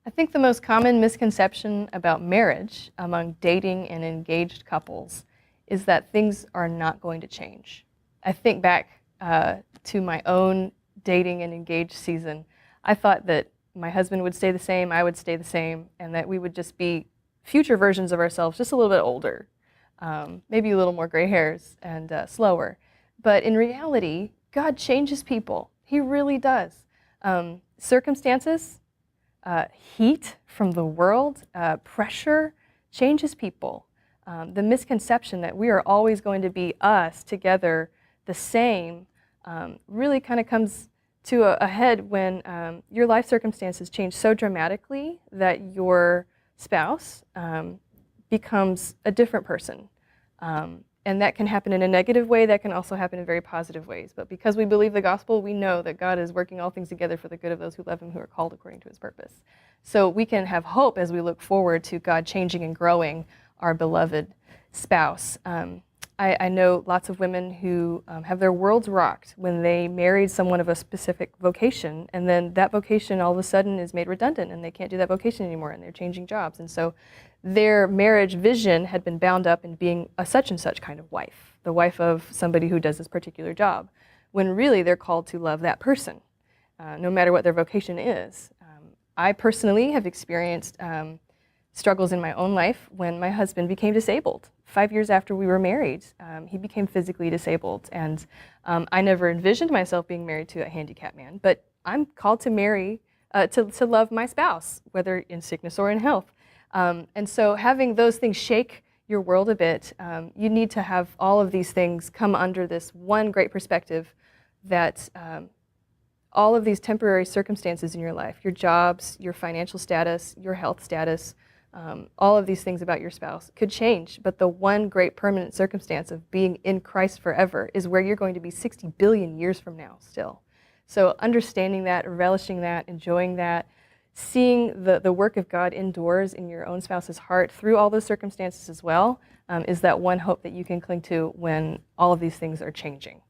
I think the most common misconception about marriage among dating and engaged couples is that things are not going to change. I think back to my own dating and engaged season. I thought that my husband would stay the same, I would stay the same, and that we would just be future versions of ourselves, just a little bit older, maybe a little more gray hairs and slower. But in reality, God changes people. He really does. Circumstances, heat from the world, pressure changes people. The misconception that we are always going to be us together the same really kind of comes to a head when your life circumstances change so dramatically that your spouse becomes a different person. And that can happen in a negative way, that can also happen in very positive ways. But because we believe the gospel, we know that God is working all things together for the good of those who love him, who are called according to his purpose. So we can have hope as we look forward to God changing and growing our beloved spouse. I know lots of women who have their worlds rocked when they married someone of a specific vocation, and then that vocation all of a sudden is made redundant and they can't do that vocation anymore and they're changing jobs. And so their marriage vision had been bound up in being a such and such kind of wife, the wife of somebody who does this particular job, when really they're called to love that person, no matter what their vocation is. I personally have experienced struggles in my own life when my husband became disabled. 5 years after we were married, he became physically disabled, and I never envisioned myself being married to a handicapped man, but I'm called to marry, to love my spouse, whether in sickness or in health. And so having those things shake your world a bit, you need to have all of these things come under this one great perspective that all of these temporary circumstances in your life, your jobs, your financial status, your health status, all of these things about your spouse could change, but the one great permanent circumstance of being in Christ forever is where you're going to be 60 billion years from now still. So understanding that, relishing that, enjoying that, seeing the work of God indoors in your own spouse's heart through all those circumstances as well, is that one hope that you can cling to when all of these things are changing.